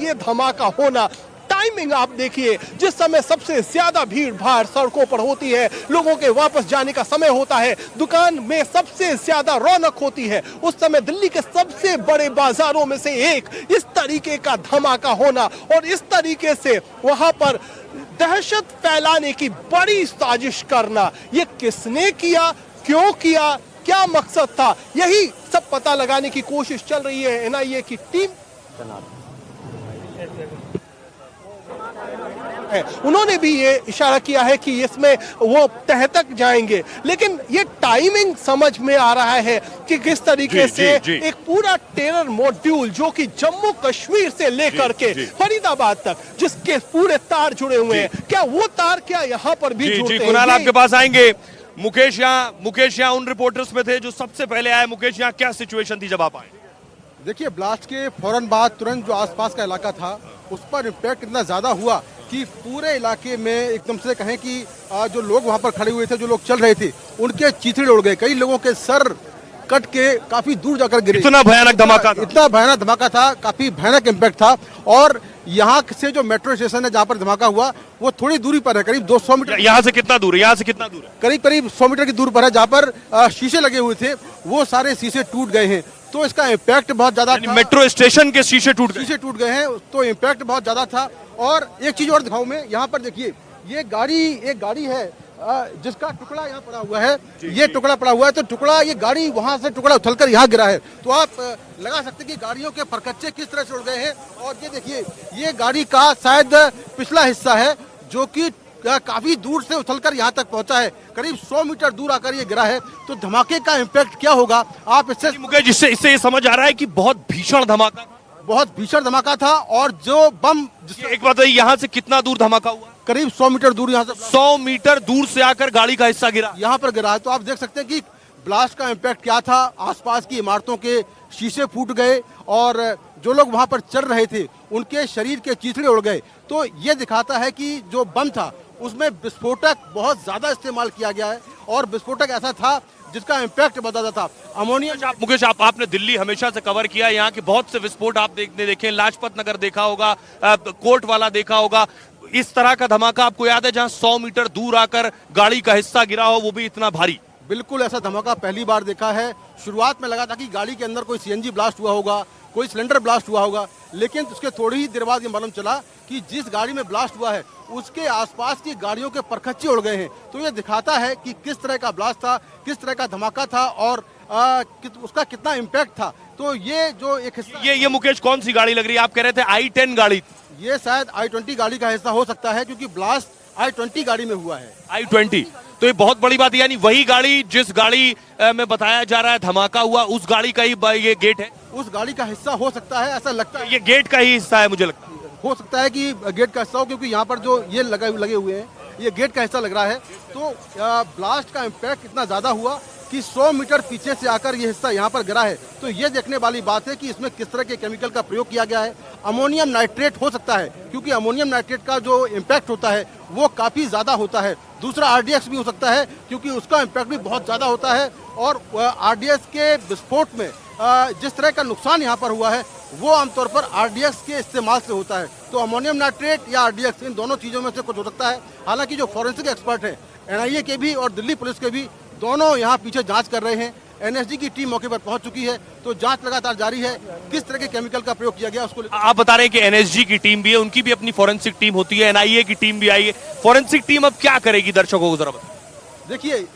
ये धमाका होना, टाइमिंग आप देखिए, जिस समय सबसे ज्यादा भीड़ भाड़ सड़कों पर होती है, लोगों के वापस जाने का समय होता है, दुकान में सबसे ज्यादा रौनक होती है, उस समय दिल्ली के सबसे बड़े बाजारों में से एक इस तरीके का धमाका होना और इस तरीके से वहां पर दहशत फैलाने की बड़ी साजिश करना, ये किसने किया, क्यों किया, क्या मकसद था, यही सब पता लगाने की कोशिश चल रही है एनआईए की टीम। उन्होंने भी ये इशारा किया है कि इसमें वो तह तक जाएंगे, लेकिन ये टाइमिंग समझ में आ रहा है कि किस तरीके से एक पूरा टेरर मॉड्यूल जो कि जम्मू कश्मीर से लेकर के फरीदाबाद तक जिसके पूरे तार जुड़े हुए हैं, क्या वो तार क्या यहाँ पर भी जुड़ते हैं? कुणाल आपके पास आएंगे। मुकेश यहाँ उन रिपोर्टर्स में थे जो सबसे पहले आए। मुकेश, यहाँ क्या सिचुएशन थी जब आप आए? देखिए, ब्लास्ट के फौरन बाद तुरंत जो आसपास का इलाका था उस पर इम्पैक्ट इतना ज़्यादा हुआ कि पूरे इलाके में एकदम से कहें कि जो लोग वहाँ पर खड़े हुए थे, जो लोग चल रहे थे, उनके चीथड़े उड़ गए। कई लोगों के सर कट के काफी दूर जाकर गिरे। इतना भयानक धमाका था, इतना भयानक धमाका था, काफी भयानक इम्पैक्ट था। और यहाँ से जो मेट्रो स्टेशन है जहाँ पर धमाका हुआ वो थोड़ी दूरी पर है, करीब 200 मीटर। यहाँ से कितना दूर है? यहाँ से कितना दूर है? करीब 100 मीटर की दूर पर है, जहाँ पर शीशे लगे हुए थे वो सारे शीशे टूट गए हैं। तो इसका इम्पैक्ट बहुत ज्यादा था। मेट्रो स्टेशन के शीशे टूट गए हैं, तो इम्पैक्ट बहुत ज्यादा था। और एक चीज और दिखाऊं मैं, यहाँ पर देखिए, ये एक गाड़ी है जिसका टुकड़ा यहाँ पड़ा हुआ है। ये टुकड़ा पड़ा हुआ है, तो टुकड़ा, ये गाड़ी वहां से टुकड़ा उछलकर यहाँ गिरा है। तो आप लगा सकते हैं कि गाड़ियों के परकच्चे किस तरह से उड़ गए हैं। और ये देखिए, ये गाड़ी का शायद पिछला हिस्सा है जो कि काफी दूर से उछलकर यहाँ तक पहुंचा है, करीब 100 मीटर दूर आकर ये गिरा है। तो धमाके का इम्पैक्ट क्या होगा, आप इससे मुकेश, इससे ये समझ आ रहा है कि बहुत भीषण धमाका, बहुत भीषण धमाका था। और जो बम, एक बात है, यहाँ से कितना दूर धमाका हुआ? करीब 100 मीटर दूर, यहाँ से 100 मीटर दूर से आकर गाड़ी का हिस्सा गिरा, यहाँ पर गिरा है। तो आप देख सकते हैं कि ब्लास्ट का इम्पैक्ट क्या था। आसपास की इमारतों के शीशे फूट गए और जो लोग वहां पर चल रहे थे उनके शरीर के चीथड़े उड़ गए। तो ये दिखाता है कि जो बम था उसमें विस्फोटक बहुत ज्यादा इस्तेमाल किया गया है और विस्फोटक ऐसा था जिसका इम्पैक्ट बहुत ज्यादा था। अमोनियम। मुकेश, आपने दिल्ली हमेशा से कवर किया, यहाँ के बहुत से विस्फोट आप देखे, लाजपत नगर देखा होगा, कोर्ट वाला देखा होगा। इस तरह का धमाका आपको याद है जहां 100 मीटर दूर आकर गाड़ी का हिस्सा गिरा हो, वो भी इतना भारी? बिल्कुल, ऐसा धमाका पहली बार देखा है। शुरुआत में लगा था कि गाड़ी के अंदर कोई सीएनजी ब्लास्ट हुआ होगा, कोई सिलेंडर ब्लास्ट हुआ होगा, लेकिन उसके थोड़ी ही देर बाद ये मालूम चला कि जिस गाड़ी में ब्लास्ट हुआ है उसके आसपास की गाड़ियों के परखच्चे उड़ गए हैं। तो ये दिखाता है कि किस तरह का ब्लास्ट था, किस तरह का धमाका था और उसका कितना इम्पैक्ट था। तो ये जो एक हिस्सा, ये मुकेश कौन सी गाड़ी लग रही है? आप कह रहे थे I-10 गाड़ी, ये शायद I-20 गाड़ी का हिस्सा हो सकता है, क्योंकि ब्लास्ट I-20 गाड़ी में हुआ है। I-20, तो ये बहुत बड़ी बात है, यानी वही गाड़ी जिस गाड़ी में बताया जा रहा है धमाका हुआ, उस गाड़ी का ही ये गेट है? उस गाड़ी का हिस्सा हो सकता है, ऐसा लगता है। ये गेट का ही हिस्सा है, मुझे लगता है। हो सकता है कि गेट का हिस्सा हो, क्योंकि यहाँ पर जो ये लगे हुए हैं ये गेट का हिस्सा लग रहा है। तो ब्लास्ट का इम्पैक्ट इतना ज्यादा हुआ कि 100 मीटर पीछे से आकर ये हिस्सा यहाँ पर गिरा है। तो ये देखने वाली बात है कि इसमें किस तरह के केमिकल का प्रयोग किया गया है। अमोनियम नाइट्रेट हो सकता है, क्योंकि अमोनियम नाइट्रेट का जो इम्पैक्ट होता है वो काफी ज्यादा होता है। दूसरा RDX भी हो सकता है, क्योंकि उसका इम्पैक्ट भी बहुत ज्यादा होता है। और RDX के विस्फोट में जिस तरह का नुकसान यहाँ पर हुआ है वो आमतौर पर RDX के इस्तेमाल से होता है। तो अमोनियम नाइट्रेट या RDX, इन दोनों चीजों में से कुछ हो सकता है। हालांकि जो फॉरेंसिक एक्सपर्ट हैं NIA के भी और दिल्ली पुलिस के भी, दोनों यहाँ पीछे जांच कर रहे हैं। NSG की टीम मौके पर पहुंच चुकी है, तो जांच लगातार जारी है। किस तरह के केमिकल का प्रयोग किया गया उसको आप बता रहे हैं कि NSG की टीम भी है, उनकी भी अपनी फॉरेंसिक टीम होती है, NIA की टीम भी आई है। फॉरेंसिक टीम अब क्या करेगी, दर्शकों को जरा बताएं। देखिए,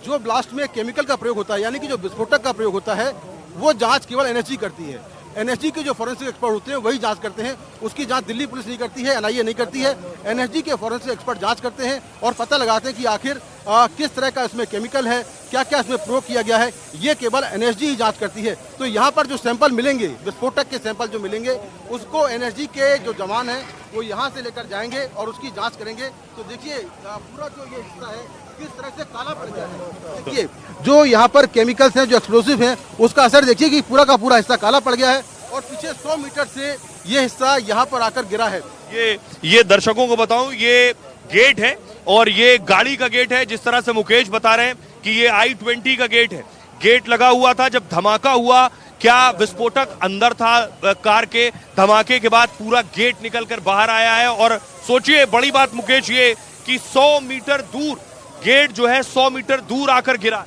जो ब्लास्ट में केमिकल का प्रयोग होता है, यानी कि जो विस्फोटक का प्रयोग होता है, वो जांच केवल NSG करती है। NSG के जो फॉरेंसिक एक्सपर्ट होते हैं वही जांच करते हैं। उसकी जांच दिल्ली पुलिस नहीं करती है, NIA नहीं करती है। NSG के फॉरेंसिक एक्सपर्ट जांच करते हैं और पता लगाते हैं कि आखिर किस तरह का इसमें केमिकल है, क्या क्या इसमें प्रयोग किया गया है। ये केवल NSG ही जांच करती है। तो यहाँ पर जो सैंपल मिलेंगे, विस्फोटक के सैंपल जो मिलेंगे, उसको NSG के जो जवान हैं वो यहाँ से लेकर जाएंगे और उसकी जाँच करेंगे। तो देखिए, पूरा जो ये हिस्सा है किस तरह से काला पड़ गया है। देखिए, जो यहाँ पर केमिकल्स हैं, जो एक्सप्लोसिव हैं, उसका असर देखिए कि पूरा का पूरा हिस्सा काला पड़ गया है और पीछे 100 मीटर से ये हिस्सा यहाँ पर आकर गिरा है। ये दर्शकों को बताऊं, ये गेट है और ये गाड़ी का गेट है। जिस तरह से मुकेश बता रहे हैं कि ये I-20 का गेट है, गेट लगा हुआ था जब धमाका हुआ, क्या विस्फोटक अंदर था कार के? धमाके के बाद पूरा गेट निकलकर बाहर आया है और सोचिए बड़ी बात मुकेश ये कि 100 मीटर दूर गेट जो है 100 मीटर दूर आकर गिरा।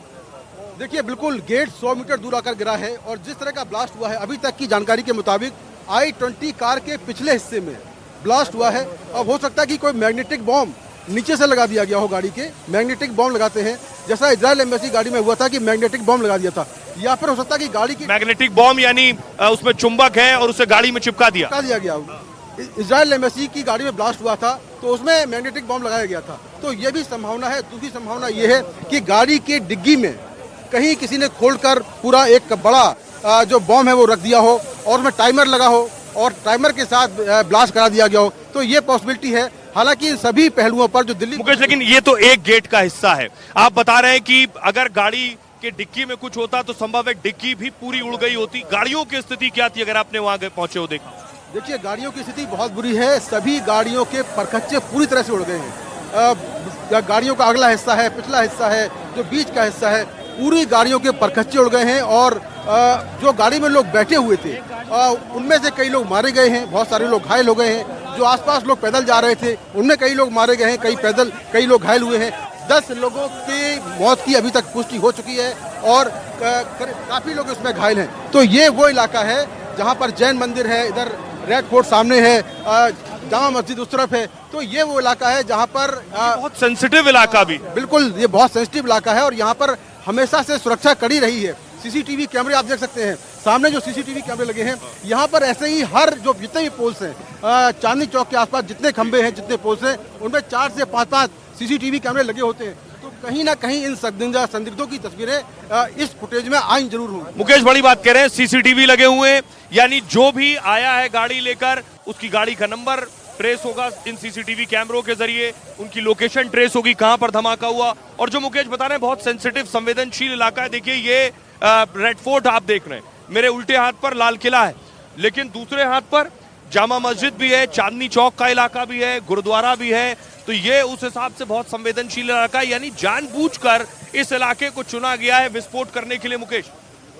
देखिए बिल्कुल गेट 100 मीटर दूर आकर गिरा है और जिस तरह का ब्लास्ट हुआ है अभी तक की जानकारी के मुताबिक I-20 कार के पिछले हिस्से में ब्लास्ट हुआ है। अब हो सकता है कि कोई मैग्नेटिक बॉम्ब नीचे से लगा दिया गया हो गाड़ी के। मैग्नेटिक बॉम्ब लगाते हैं जैसा इजराइल एम्बेसी गाड़ी में हुआ था कि मैग्नेटिक बॉम्ब लगा दिया था, या फिर हो सकता है कि गाड़ी की मैग्नेटिक बॉम्ब यानी उसमें चुंबक है और उसे गाड़ी में चिपका दिया गया। इजराइल एम्बेसी की गाड़ी में ब्लास्ट हुआ था तो उसमें मैग्नेटिक बॉम्ब लगाया गया था, तो ये भी संभावना है। दूसरी संभावना ये है कि गाड़ी के डिग्गी में कहीं किसी ने खोलकर पूरा एक बड़ा जो बॉम्ब है वो रख दिया हो और उसमें टाइमर लगा हो और टाइमर के साथ ब्लास्ट करा दिया गया हो, तो ये पॉसिबिलिटी है। हालांकि इन सभी पहलुओं पर जो दिल्ली मुकेश, लेकिन ये तो एक गेट का हिस्सा है। आप बता रहे हैं कि अगर गाड़ी के डिक्की में कुछ होता तो संभव है डिक्की भी पूरी उड़ गई होती। गाड़ियों की स्थिति क्या थी अगर आपने वहां पहुंचे हो देखा? देखिए गाड़ियों की स्थिति बहुत बुरी है, सभी गाड़ियों के परखच्चे पूरी तरह से उड़ गए हैं। गाड़ियों का अगला हिस्सा है, पिछला हिस्सा है, जो बीच का हिस्सा है, पूरी गाड़ियों के परखच्चे उड़ गए हैं और जो गाड़ी में लोग बैठे हुए थे उनमें से कई लोग मारे गए हैं, बहुत सारे लोग घायल हो गए हैं। जो आसपास लोग पैदल जा रहे थे उनमें कई लोग मारे गए हैं, कई लोग घायल हुए हैं। 10 लोगों की मौत की अभी तक पुष्टि हो चुकी है और काफी लोग इसमें घायल हैं। तो ये वो इलाका है जहां पर जैन मंदिर है, इधर रेड फोर्ट सामने है, जामा मस्जिद उस तरफ है, तो ये वो इलाका है जहां पर बहुत सेंसिटिव इलाका भी। बिल्कुल ये बहुत सेंसिटिव इलाका है और यहाँ पर हमेशा से सुरक्षा कड़ी रही है। सीसीटीवी कैमरे आप देख सकते हैं, सामने जो सीसीटीवी कैमरे लगे हैं यहाँ पर ऐसे ही हर जो जितने भी पोल्स हैं, चांदनी चौक के आसपास जितने खंबे हैं, जितने पोल्स हैं, उनमें 4 से 5 सीसीटीवी कैमरे लगे होते हैं। तो कहीं ना कहीं इन संदिग्धों की तस्वीरें इस फुटेज में आई जरूर होंगी। मुकेश बड़ी बात कह रहे हैं, सीसीटीवी लगे हुए हैं, यानी जो भी आया है गाड़ी लेकर उसकी गाड़ी का नंबर ट्रेस होगा इन सीसीटीवी कैमरों के जरिए, उनकी लोकेशन ट्रेस होगी कहां पर धमाका हुआ। और जो मुकेश बता रहे हैं बहुत सेंसिटिव संवेदनशील इलाका है। देखिए ये रेड फोर्ट आप देख रहे हैं, मेरे उल्टे हाथ पर लाल किला है, लेकिन दूसरे हाथ पर जामा मस्जिद भी है, चांदनी चौक का इलाका भी है, गुरुद्वारा भी है। तो ये उस हिसाब से बहुत संवेदनशील इलाका है, यानी जानबूझकर इस इलाके को चुना गया है विस्फोट करने के लिए। मुकेश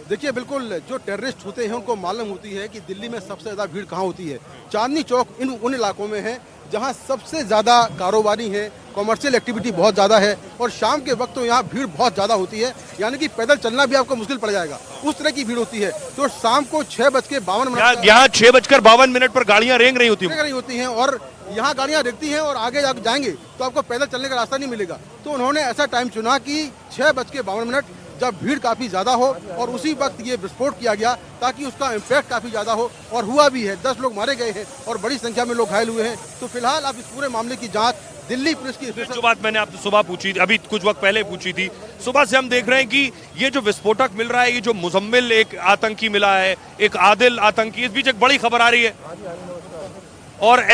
देखिए बिल्कुल जो टेररिस्ट होते हैं उनको मालूम होती है कि दिल्ली में सबसे ज्यादा भीड़ कहाँ होती है। चांदनी चौक उन इलाकों में है जहाँ सबसे ज्यादा कारोबारी है, कॉमर्शियल एक्टिविटी बहुत ज्यादा है और शाम के वक्त तो यहाँ भीड़ बहुत ज्यादा होती है, यानी कि पैदल चलना भी आपको मुश्किल पड़ जाएगा, उस तरह की भीड़ होती है। तो शाम को 6:52 यहाँ 6:52 पर गाड़ियाँ रेंग रही होती हैं और यहाँ गाड़ियाँ रेंगती हैं और आगे जाएंगे तो आपको पैदल चलने का रास्ता नहीं मिलेगा। तो उन्होंने ऐसा टाइम चुना कि 6:52 जब भीड़ काफी ज्यादा हो और उसी वक्त ये विस्फोट किया गया ताकि उसका इम्पैक्ट काफी ज्यादा हो, और हुआ भी है। 10 लोग मारे गए हैं और बड़ी संख्या में लोग घायल हुए हैं। तो फिलहाल अब इस पूरे मामले की जांच दिल्ली पुलिस की। जो बात मैंने आपसे सुबह पूछी थी, अभी कुछ वक्त पहले पूछी थी, सुबह से हम देख रहे हैं कि ये जो विस्फोटक मिल रहा है, ये जो मुजम्मिल एक आतंकी मिला है, एक आदिल आतंकी, इस बीच एक बड़ी खबर आ रही है और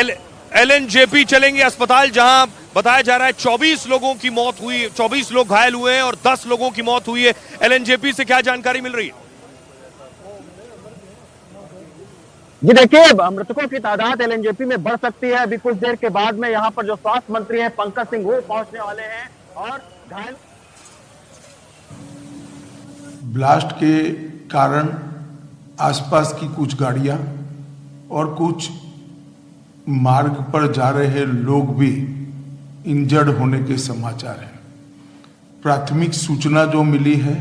LNJP चलेंगे अस्पताल, जहां बताया जा रहा है 24 लोगों की मौत हुई, 24 लोग घायल हुए हैं और 10 लोगों की मौत हुई है। LNJP से क्या जानकारी मिल रही है? जी देखिए, मृतकों की तादाद LNJP में बढ़ सकती है। अभी कुछ देर के बाद में यहाँ पर जो स्वास्थ्य मंत्री हैं पंकज सिंह वो पहुंचने वाले हैं और घायल। ब्लास्ट के कारण आसपास की कुछ गाड़ियां और कुछ मार्ग पर जा रहे लोग भी इंजर्ड होने के समाचार हैं। प्राथमिक सूचना जो मिली है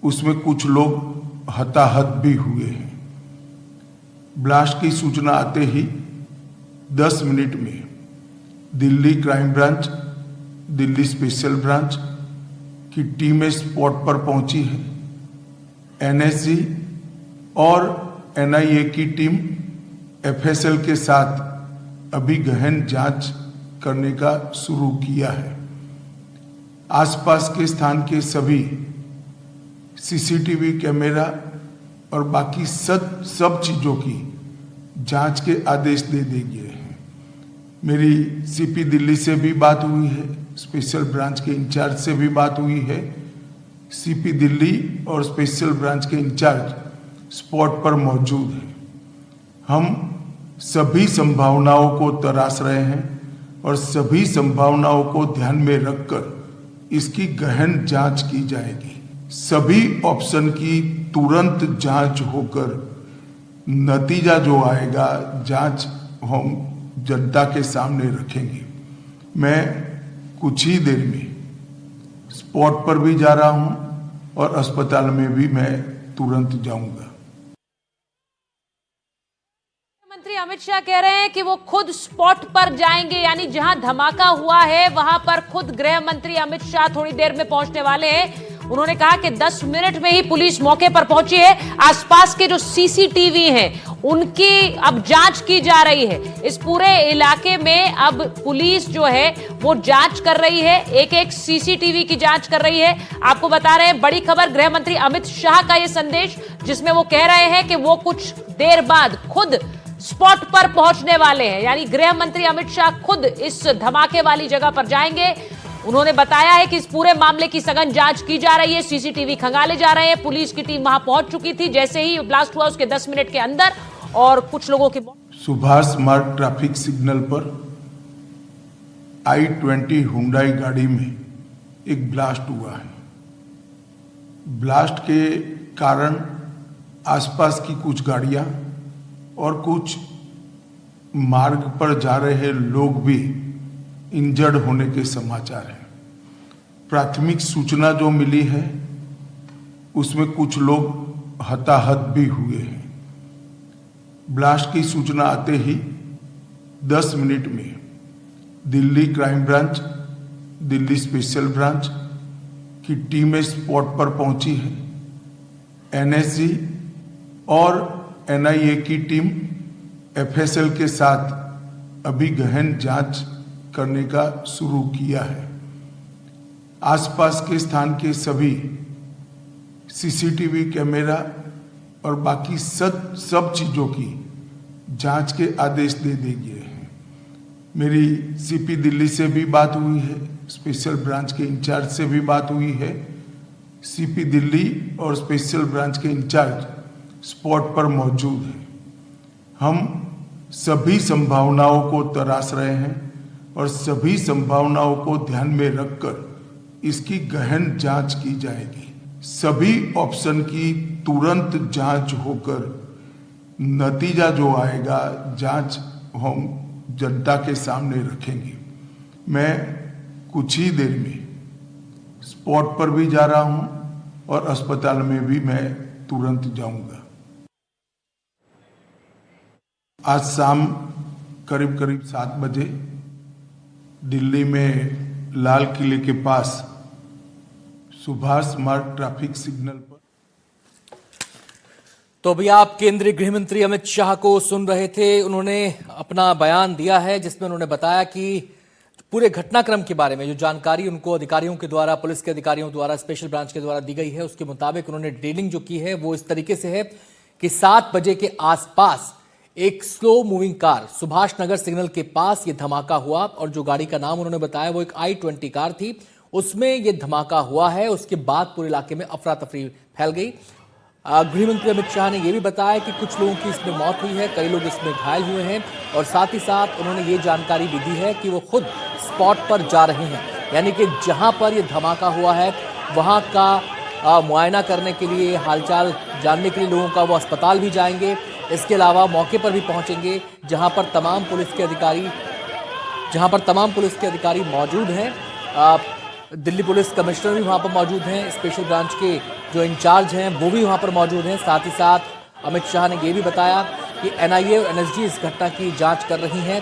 उसमें कुछ लोग हताहत भी हुए हैं। ब्लास्ट की सूचना आते ही 10 मिनट में Delhi crime branch, Delhi special branch की टीमें स्पॉट पर पहुंची है। NSG और NIA की टीम FSL के साथ अभी गहन जांच करने का शुरू किया है। आसपास के स्थान के सभी CCTV कैमरा और बाकी सब चीजों की जांच के आदेश दे दिए हैं। मेरी CP दिल्ली से भी बात हुई है, स्पेशल ब्रांच के इंचार्ज से भी बात हुई है। CP दिल्ली और स्पेशल ब्रांच के इंचार्ज स्पॉट पर मौजूद हैं। हम सभी संभावनाओं को तराश रहे हैं और सभी संभावनाओं को ध्यान में रखकर इसकी गहन जांच की जाएगी। सभी ऑप्शन की तुरंत जांच होकर नतीजा जो आएगा जांच हम जनता के सामने रखेंगे। मैं कुछ ही देर में स्पॉट पर भी जा रहा हूं और अस्पताल में भी मैं तुरंत जाऊंगा। मंत्री अमित शाह कह रहे हैं कि वो खुद स्पॉट पर जाएंगे, यानी जहां धमाका हुआ है वहां पर खुद गृह मंत्री अमित शाह थोड़ी देर में पहुंचने वाले हैं। उन्होंने कहा कि 10 मिनट में ही पुलिस मौके पर पहुंची है। आसपास के जो सीसीटीवी हैं उनकी अब जांच की जा रही है। इस पूरे इलाके में अब पुलिस जो है वो जांच कर रही है, एक एक सीसीटीवी की जांच कर रही है। आपको बता रहे हैं बड़ी खबर, गृह मंत्री अमित शाह का ये संदेश जिसमें वो कह रहे हैं कि वो कुछ देर बाद खुद स्पॉट पर पहुंचने वाले हैं, यानी गृह मंत्री अमित शाह खुद इस धमाके वाली जगह पर जाएंगे। उन्होंने बताया है कि इस पूरे मामले की सघन जांच की जा रही है, सीसीटीवी खंगाले जा रहे हैं। पुलिस की टीम वहां पहुंच चुकी थी जैसे ही ब्लास्ट हुआ उसके 10 मिनट के अंदर, और कुछ लोगों के सुभाष मार्ग ट्रैफिक सिग्नल पर I-20 हुंडई गाड़ी में एक ब्लास्ट हुआ है। ब्लास्ट के कारण आसपास की कुछ गाड़ियां और कुछ मार्ग पर जा रहे लोग भी इंजर्ड होने के समाचार हैं। प्राथमिक सूचना जो मिली है उसमें कुछ लोग हताहत भी हुए हैं। ब्लास्ट की सूचना आते ही 10 मिनट में Delhi crime branch, Delhi special branch की टीमें स्पॉट पर पहुंची है। NSG और NIA की टीम FSL के साथ अभी गहन जांच करने का शुरू किया है। आसपास के स्थान के सभी CCTV कैमरा और बाकी सब चीजों की जांच के आदेश दे दिए हैं। मेरी CP दिल्ली से भी बात हुई है, स्पेशल ब्रांच के इंचार्ज से भी बात हुई है। CP दिल्ली और स्पेशल ब्रांच के इंचार्ज स्पॉट पर मौजूद हैं। हम सभी संभावनाओं को तराश रहे हैं और सभी संभावनाओं को ध्यान में रखकर इसकी गहन जांच की जाएगी। सभी ऑप्शन की तुरंत जांच होकर नतीजा जो आएगा जांच हम जनता के सामने रखेंगे। मैं कुछ ही देर में स्पॉट पर भी जा रहा हूं और अस्पताल में भी मैं तुरंत जाऊंगा। आज शाम करीब 7 बजे दिल्ली में लाल किले के पास सुभाष मार्ग ट्रैफिक सिग्नल पर। तो अभी आप केंद्रीय गृह मंत्री अमित शाह को सुन रहे थे। उन्होंने अपना बयान दिया है जिसमें उन्होंने बताया कि पूरे घटनाक्रम के बारे में जो जानकारी उनको अधिकारियों के द्वारा, पुलिस के अधिकारियों द्वारा, स्पेशल ब्रांच के द्वारा दी गई है उसके मुताबिक उन्होंने डिटेलिंग जो की है वो इस तरीके से है कि 7 बजे के आसपास एक slow moving car Subhash Nagar signal के पास ये धमाका हुआ, और जो गाड़ी का नाम उन्होंने बताया वो एक I-20 कार थी, उसमें ये धमाका हुआ है। उसके बाद पूरे इलाके में अफरा तफरी फैल गई। गृह मंत्री अमित शाह ने यह भी बताया कि कुछ लोगों की इसमें मौत हुई है, कई लोग इसमें घायल हुए हैं, और साथ ही साथ उन्होंने ये जानकारी भी दी है कि वो खुद स्पॉट पर जा रहे हैं, यानी कि जहां पर यह धमाका हुआ है वहां का मुआयना करने के लिए, हालचाल जानने के लिए लोगों का वो अस्पताल भी जाएंगे। इसके अलावा मौके पर भी पहुंचेंगे जहां पर तमाम पुलिस के अधिकारी मौजूद हैं। दिल्ली पुलिस कमिश्नर भी वहां पर मौजूद हैं, स्पेशल ब्रांच के जो इंचार्ज हैं वो भी वहां पर मौजूद हैं। साथ ही साथ अमित शाह ने ये भी बताया कि NIA और NSG इस घटना की जांच कर रही हैं।